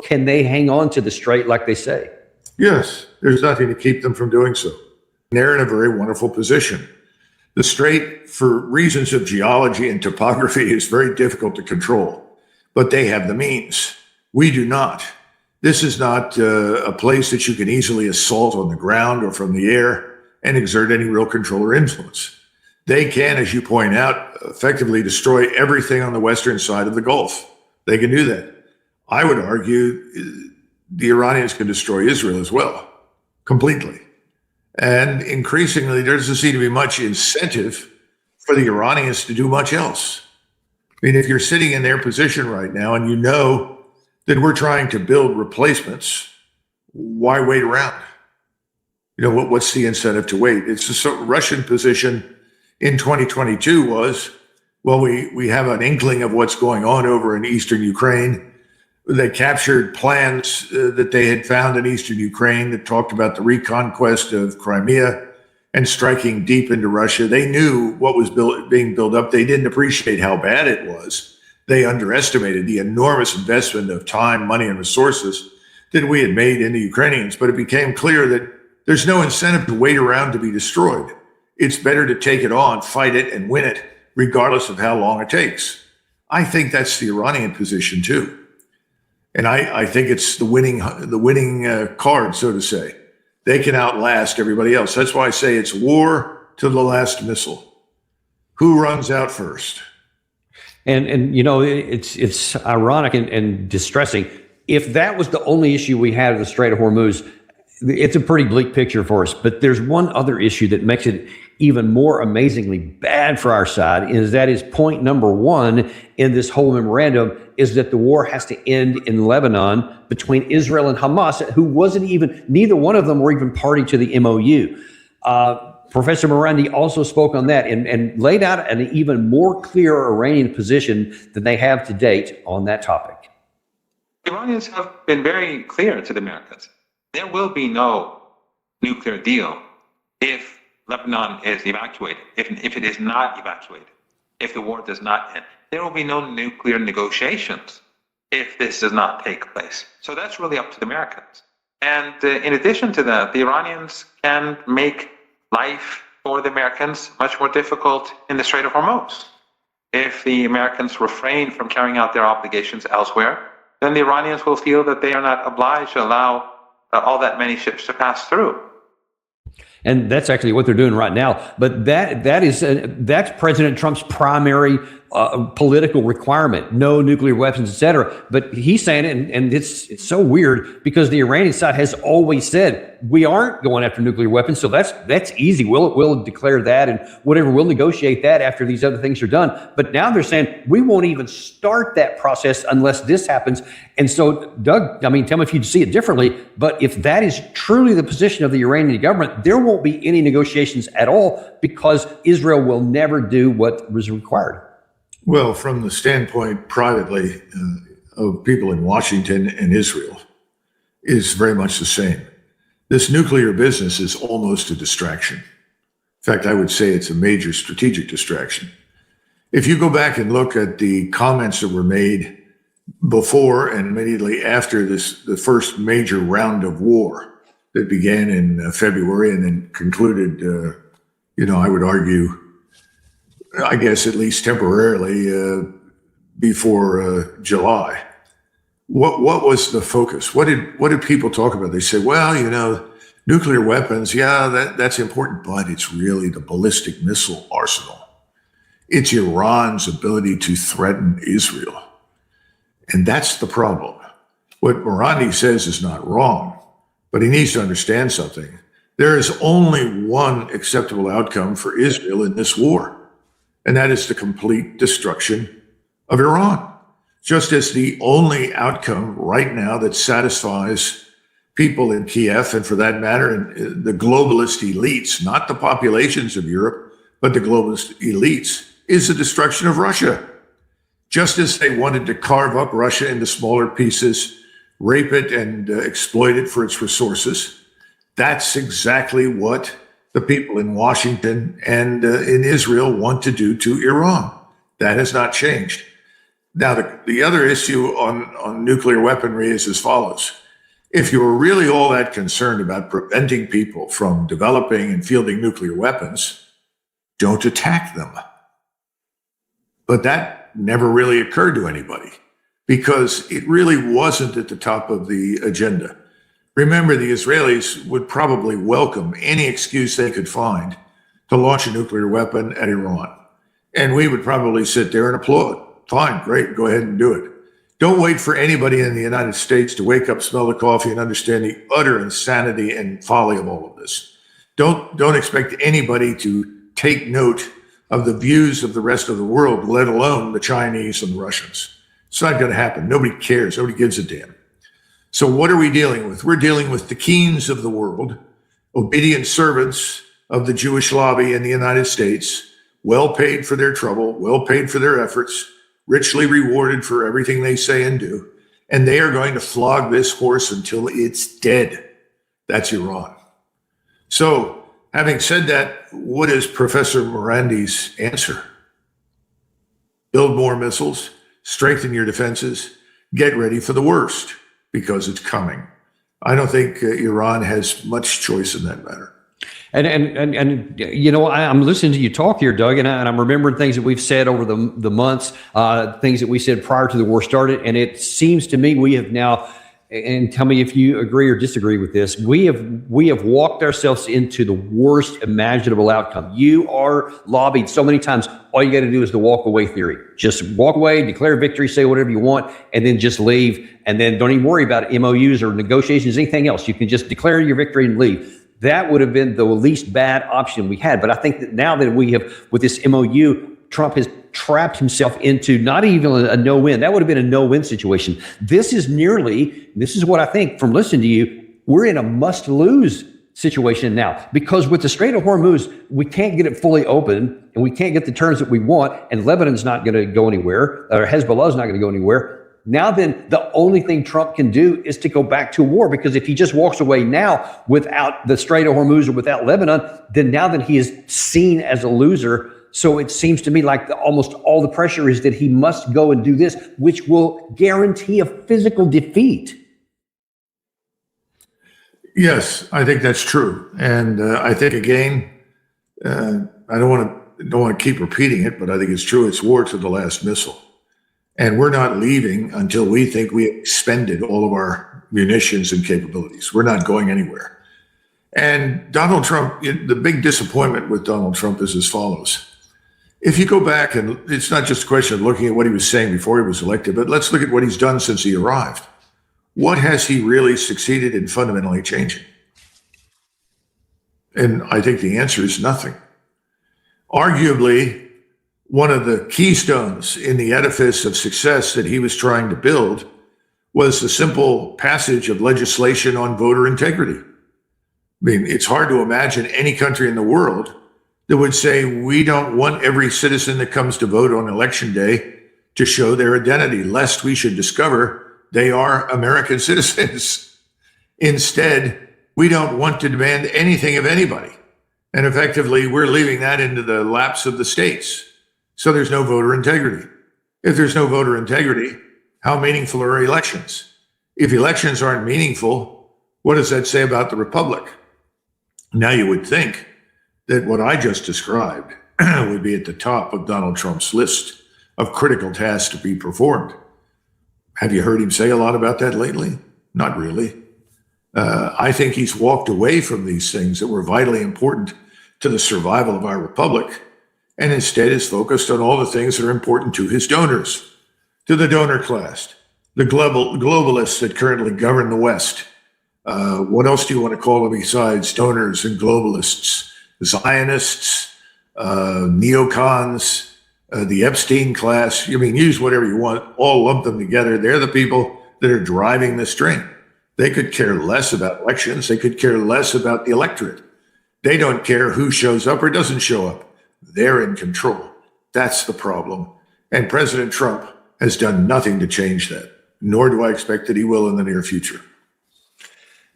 can they hang on to the strait like they say? Yes, there's nothing to keep them from doing so. They're in a very wonderful position. The strait, for reasons of geology and topography, is very difficult to control, but they have the means. We do not. This is not a place that you can easily assault on the ground or from the air and exert any real control or influence. They can, as you point out, effectively destroy everything on the western side of the Gulf. They can do that. I would argue the Iranians can destroy Israel as well, completely. And increasingly, there doesn't seem to be much incentive for the Iranians to do much else. I mean, if you're sitting in their position right now and you know that we're trying to build replacements, why wait around? You know, what's the incentive to wait? It's the Russian position in 2022 was, well, we have an inkling of what's going on over in eastern Ukraine. They captured plans that they had found in eastern Ukraine that talked about the reconquest of Crimea and striking deep into Russia. They knew what was being built up. They didn't appreciate how bad it was. They underestimated the enormous investment of time, money, and resources that we had made in the Ukrainians. But it became clear that there's no incentive to wait around to be destroyed. It's better to take it on, fight it, and win it, regardless of how long it takes. I think that's the Iranian position too. And I think it's the winning card, so to say. They can outlast everybody else. That's why I say it's war to the last missile. Who runs out first? And you know, it's ironic and distressing. If that was the only issue we had at the Strait of Hormuz, it's a pretty bleak picture for us. But there's one other issue that makes it even more amazingly bad for our side, is that is point number one in this whole memorandum, is that the war has to end in Lebanon between Israel and Hamas, who neither one of them were even party to the MOU. Professor Morandi also spoke on that and laid out an even more clear Iranian position than they have to date on that topic. The Iranians have been very clear to the Americans. There will be no nuclear deal if Lebanon is evacuated, if it is not evacuated, if the war does not end. There will be no nuclear negotiations if this does not take place. So that's really up to the Americans. And in addition to that, the Iranians can make life for the Americans much more difficult in the Strait of Hormuz. If the Americans refrain from carrying out their obligations elsewhere, then the Iranians will feel that they are not obliged to allow all that many ships to pass through. And that's actually what they're doing right now. But that's President Trump's primary political requirement: no nuclear weapons, etc. But he's saying it, and it's so weird because the Iranian side has always said we aren't going after nuclear weapons. So that's easy. We'll declare that and whatever. We'll negotiate that after these other things are done. But now they're saying we won't even start that process unless this happens. And so, Doug, I mean, tell me if you see it differently. But if that is truly the position of the Iranian government, there won't be any negotiations at all because Israel will never do what was required. Well, from the standpoint privately of people in Washington and Israel, is very much the same. This nuclear business is almost a distraction. In fact, I would say it's a major strategic distraction. If you go back and look at the comments that were made before and immediately after the first major round of war that began in February and then concluded, I would argue, I guess at least temporarily before July. What was the focus? What did people talk about? They said, well, nuclear weapons, yeah, that's important, but it's really the ballistic missile arsenal. It's Iran's ability to threaten Israel. And that's the problem. What Morandi says is not wrong, but he needs to understand something. There is only one acceptable outcome for Israel in this war, and that is the complete destruction of Iran. Just as the only outcome right now that satisfies people in Kiev, and for that matter, the globalist elites, not the populations of Europe, but the globalist elites, is the destruction of Russia. Just as they wanted to carve up Russia into smaller pieces, rape it and exploit it for its resources, that's exactly what the people in Washington and in Israel want to do to Iran. That has not changed. Now, the other issue on nuclear weaponry is as follows. If you were really all that concerned about preventing people from developing and fielding nuclear weapons, don't attack them. But that never really occurred to anybody because it really wasn't at the top of the agenda. Remember, the Israelis would probably welcome any excuse they could find to launch a nuclear weapon at Iran. And we would probably sit there and applaud. Fine, great, go ahead and do it. Don't wait for anybody in the United States to wake up, smell the coffee, and understand the utter insanity and folly of all of this. Don't expect anybody to take note of the views of the rest of the world, let alone the Chinese and the Russians. It's not going to happen. Nobody cares. Nobody gives a damn. So what are we dealing with? We're dealing with the Keens of the world, obedient servants of the Jewish lobby in the United States, well paid for their trouble, well paid for their efforts, richly rewarded for everything they say and do. And they are going to flog this horse until it's dead. That's Iran. So having said that, what is Professor Morandi's answer? Build more missiles, strengthen your defenses, get ready for the worst, because it's coming. I don't think Iran has much choice in that matter. And you know, I'm listening to you talk here, Doug, and I'm remembering things that we've said over the months, things that we said prior to the war started. And it seems to me we have now, and tell me if you agree or disagree with this, we have walked ourselves into the worst imaginable outcome. You are lobbied so many times. All you got to do is the walk away theory. Just walk away, declare victory, say whatever you want, and then just leave. And then don't even worry about MOUs or negotiations, anything else. You can just declare your victory and leave. That would have been the least bad option we had. But I think that now that we have, with this MOU, Trump has trapped himself into not even a no-win. That would have been a no-win situation. This is what I think from listening to you, we're in a must-lose situation now. Because with the Strait of Hormuz, we can't get it fully open, and we can't get the terms that we want, and Lebanon's not going to go anywhere, or Hezbollah's not going to go anywhere. Now then, the only thing Trump can do is to go back to war, because if he just walks away now without the Strait of Hormuz or without Lebanon, then he is seen as a loser. So it seems to me like almost all the pressure is that he must go and do this, which will guarantee a physical defeat. Yes, I think that's true. And I think, again, I don't want to keep repeating it, but I think it's true. It's war to the last missile. And we're not leaving until we think we expended all of our munitions and capabilities. We're not going anywhere. And Donald Trump, the big disappointment with Donald Trump is as follows. If you go back, and it's not just a question of looking at what he was saying before he was elected, but let's look at what he's done since he arrived. What has he really succeeded in fundamentally changing? And I think the answer is nothing. Arguably, one of the keystones in the edifice of success that he was trying to build was the simple passage of legislation on voter integrity. I mean, it's hard to imagine any country in the world that would say, we don't want every citizen that comes to vote on election day to show their identity, lest we should discover they are American citizens. Instead, we don't want to demand anything of anybody. And effectively, we're leaving that into the laps of the states. So there's no voter integrity. If there's no voter integrity, how meaningful are elections? If elections aren't meaningful, what does that say about the republic? Now you would think that what I just described would be at the top of Donald Trump's list of critical tasks to be performed. Have you heard him say a lot about that lately? Not really. I think he's walked away from these things that were vitally important to the survival of our republic, and instead is focused on all the things that are important to his donors, to the donor class, the globalists that currently govern the West. What else do you want to call them besides donors and globalists? Zionists, neocons, the Epstein class. I mean, use whatever you want, all lump them together. They're the people that are driving this train. They could care less about elections. They could care less about the electorate. They don't care who shows up or doesn't show up. They're in control. That's the problem. And President Trump has done nothing to change that, nor do I expect that he will in the near future.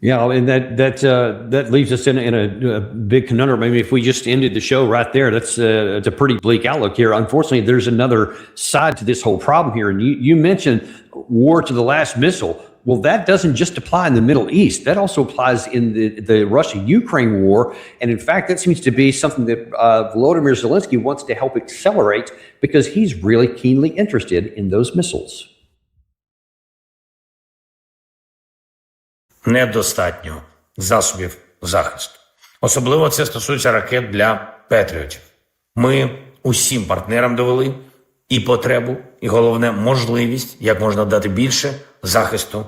Yeah, and that leaves us in a big conundrum. I mean, if we just ended the show right there, that's it's a pretty bleak outlook here. Unfortunately, there's another side to this whole problem here, and you mentioned war to the last missile. Well, that doesn't just apply in the Middle East. That also applies in the Russia-Ukraine war, and in fact, that seems to be something that Volodymyr Zelensky wants to help accelerate because he's really keenly interested in those missiles. Недостатньо засобів захисту. Особливо це стосується ракет для Петріотів. Ми усім партнерам довели і потребу, і головне можливість, як можна дати більше захисту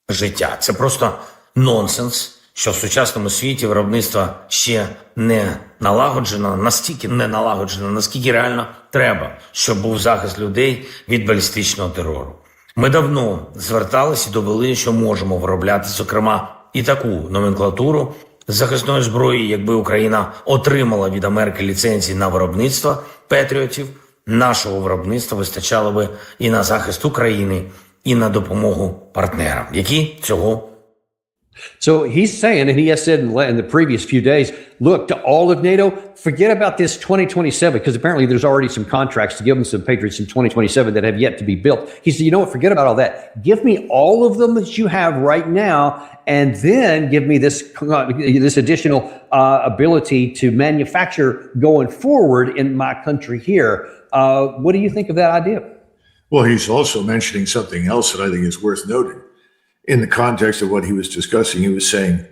життя. Це просто нонсенс, що в сучасному світі виробництво ще не налагоджено, настільки не налагоджено, наскільки реально треба, щоб був захист людей від балістичного терору. Ми давно зверталися і довели, що можемо виробляти, зокрема, і таку номенклатуру захисної зброї, якби Україна отримала від Америки ліцензії на виробництво Петріотів, нашого виробництва вистачало би і на захист України, і на допомогу партнерам, які цього. So he's saying, and he has said in the previous few days, look, to all of NATO, forget about this 2027, because apparently there's already some contracts to give them some Patriots in 2027 that have yet to be built. He said, you know what, forget about all that. Give me all of them that you have right now, and then give me this additional ability to manufacture going forward in my country here. What do you think of that idea? Well, he's also mentioning something else that I think is worth noting. In the context of what he was discussing, he was saying,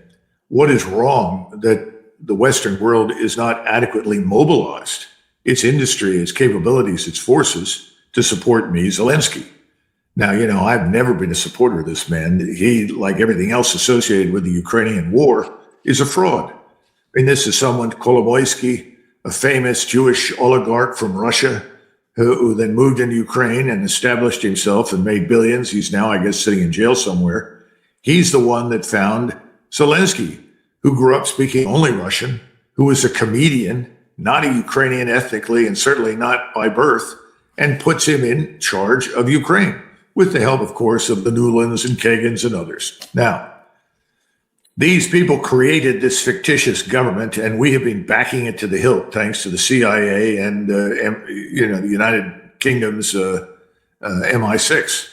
what is wrong that the Western world is not adequately mobilized, its industry, its capabilities, its forces to support me, Zelensky. Now, I've never been a supporter of this man. He, like everything else associated with the Ukrainian war, is a fraud. I mean, this is someone, Kolomoisky, a famous Jewish oligarch from Russia, who then moved into Ukraine and established himself and made billions. He's now, I guess, sitting in jail somewhere. He's the one that found Zelensky, who grew up speaking only Russian, who was a comedian, not a Ukrainian ethnically, and certainly not by birth, and puts him in charge of Ukraine, with the help, of course, of the Nulins and Kagans and others. Now, these people created this fictitious government, and we have been backing it to the hilt, thanks to the CIA and the United Kingdom's MI6.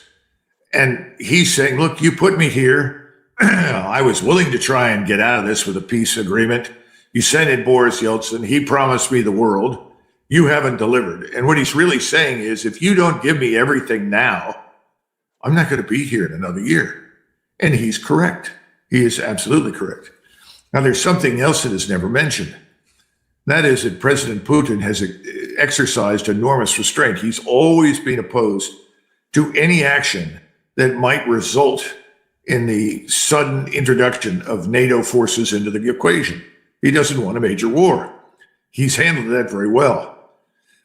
And he's saying, look, you put me here. I was willing to try and get out of this with a peace agreement. You sent in Boris Yeltsin. He promised me the world. You haven't delivered. And what he's really saying is, if you don't give me everything now, I'm not going to be here in another year. And he's correct. He is absolutely correct. Now, there's something else that is never mentioned. That is that President Putin has exercised enormous restraint. He's always been opposed to any action that might result in the sudden introduction of NATO forces into the equation. He doesn't want a major war. He's handled that very well.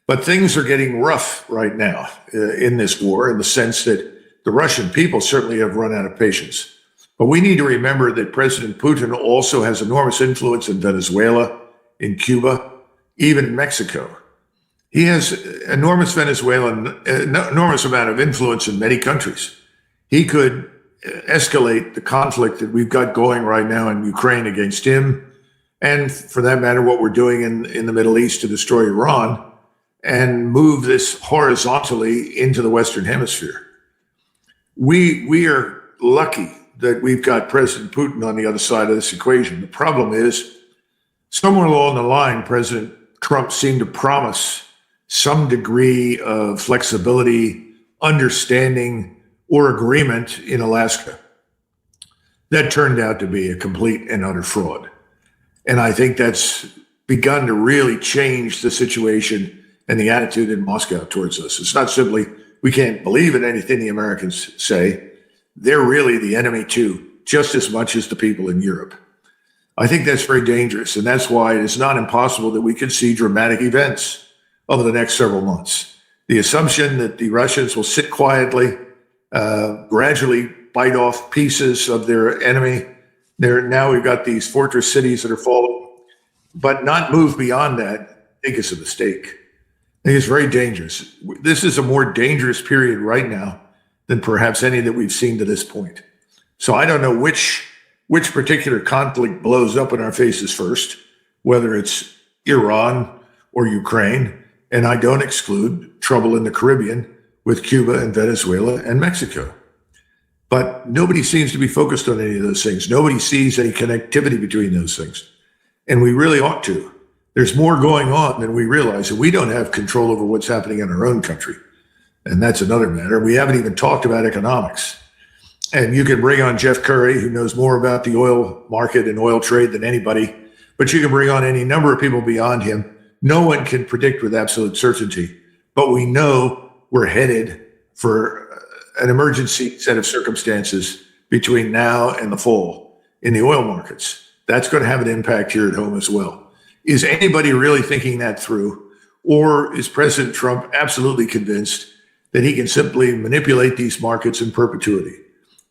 But things are getting rough right now in this war, in the sense that the Russian people certainly have run out of patience. But we need to remember that President Putin also has enormous influence in Venezuela, in Cuba, even in Mexico. He has enormous amount of influence in many countries. He could escalate the conflict that we've got going right now in Ukraine against him, and for that matter, what we're doing in the Middle East to destroy Iran, and move this horizontally into the Western Hemisphere. We are lucky that we've got President Putin on the other side of this equation. The problem is, somewhere along the line, President Trump seemed to promise some degree of flexibility, understanding, or agreement in Alaska. That turned out to be a complete and utter fraud. And I think that's begun to really change the situation and the attitude in Moscow towards us. It's not simply, we can't believe in anything the Americans say. They're really the enemy too, just as much as the people in Europe. I think that's very dangerous, and that's why it is not impossible that we could see dramatic events over the next several months. The assumption that the Russians will sit quietly, gradually bite off pieces of their enemy. Now we've got these fortress cities that are falling, but not move beyond that, I think is a mistake. I think it's very dangerous. This is a more dangerous period right now than perhaps any that we've seen to this point. So I don't know which which particular conflict blows up in our faces first, whether it's Iran or Ukraine. And I don't exclude trouble in the Caribbean with Cuba and Venezuela and Mexico. But nobody seems to be focused on any of those things. Nobody sees any connectivity between those things. And we really ought to. There's more going on than we realize, and we don't have control over what's happening in our own country. And that's another matter. We haven't even talked about economics. And you can bring on Jeff Curry, who knows more about the oil market and oil trade than anybody, but you can bring on any number of people beyond him. No one can predict with absolute certainty, but we know we're headed for an emergency set of circumstances between now and the fall in the oil markets. That's going to have an impact here at home as well. Is anybody really thinking that through? Or is President Trump absolutely convinced that he can simply manipulate these markets in perpetuity?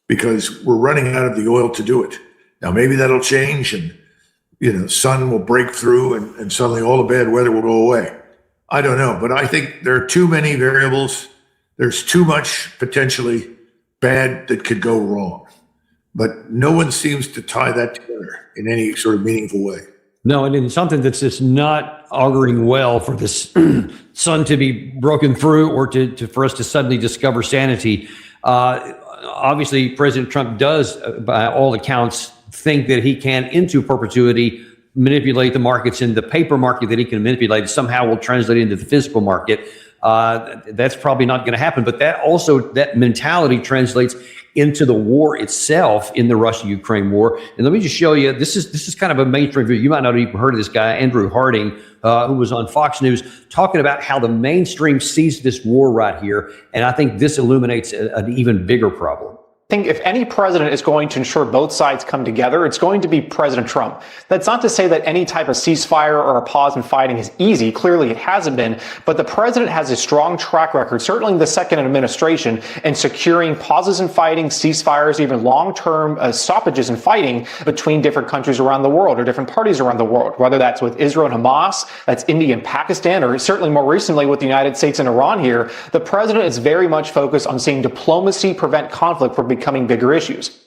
Because we're running out of the oil to do it. Now, maybe that'll change and, sun will break through and suddenly all the bad weather will go away. I don't know, but I think there are too many variables. There's too much potentially bad that could go wrong. But no one seems to tie that together in any sort of meaningful way. No, and it's something that's just not auguring well for this sun to be broken through or for us to suddenly discover sanity. Obviously, President Trump does, by all accounts, think that he can, into perpetuity, manipulate the markets, in the paper market that he can manipulate somehow will translate into the physical market. That's probably not going to happen. But that mentality translates into the war itself, in the Russia-Ukraine war. And let me just show you, this is kind of a mainstream view. You might not have even heard of this guy, Andrew Harding, who was on Fox News, talking about how the mainstream sees this war right here. And I think this illuminates an even bigger problem. I think if any president is going to ensure both sides come together, it's going to be President Trump. That's not to say that any type of ceasefire or a pause in fighting is easy. Clearly, it hasn't been. But the president has a strong track record, certainly in the second administration, in securing pauses in fighting, ceasefires, even long-term stoppages in fighting between different countries around the world or different parties around the world, whether that's with Israel and Hamas, that's India and Pakistan, or certainly more recently with the United States and Iran here. The president is very much focused on seeing diplomacy prevent conflict from becoming bigger issues.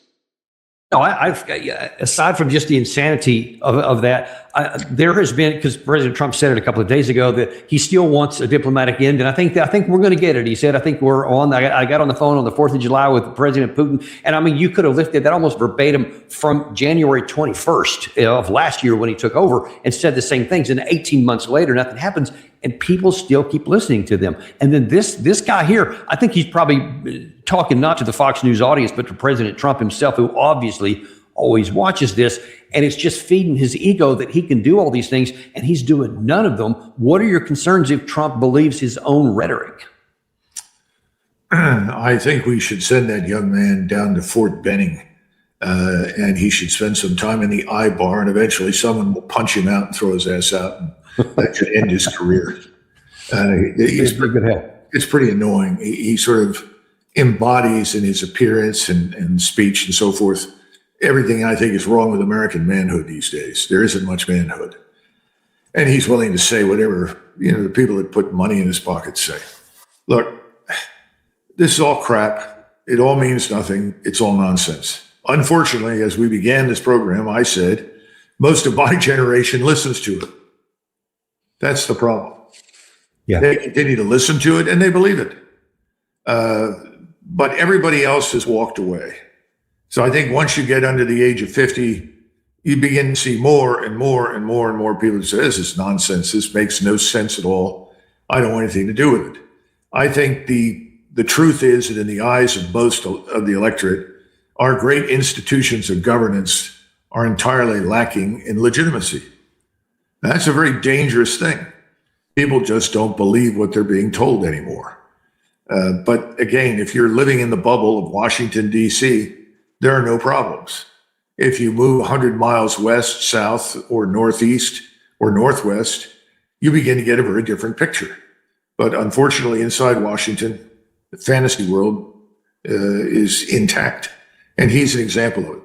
No, aside from just the insanity of that, there has been, because President Trump said it a couple of days ago, that he still wants a diplomatic end, and I think we're going to get it. He said, I think we're on. I got on the phone on the 4th of July with President Putin, and I mean, you could have lifted that almost verbatim from January 21st of last year when he took over and said the same things, and 18 months later, nothing happens. And people still keep listening to them. And then this guy here, I think he's probably talking not to the Fox News audience, but to President Trump himself, who obviously always watches this. And it's just feeding his ego that he can do all these things, and he's doing none of them. What are your concerns if Trump believes his own rhetoric? I think we should send that young man down to Fort Benning, and he should spend some time in the I bar, and eventually someone will punch him out and throw his ass out. And that should end his career. He's pretty good help. It's pretty annoying. He sort of embodies in his appearance and speech and so forth everything I think is wrong with American manhood these days. There isn't much manhood. And he's willing to say whatever, the people that put money in his pocket say. Look, this is all crap. It all means nothing. It's all nonsense. Unfortunately, as we began this program, I said, most of my generation listens to it. That's the problem. Yeah. They continue to listen to it and they believe it. But everybody else has walked away. So I think once you get under the age of 50, you begin to see more and more and more and more people who say, this is nonsense. This makes no sense at all. I don't want anything to do with it. I think the truth is that in the eyes of most of the electorate, our great institutions of governance are entirely lacking in legitimacy. That's a very dangerous thing. People just don't believe what they're being told anymore. But again, if you're living in the bubble of Washington, D.C., there are no problems. If you move 100 miles west, south, or northeast, or northwest, you begin to get a very different picture. But unfortunately, inside Washington, the fantasy world is intact. And he's an example of it.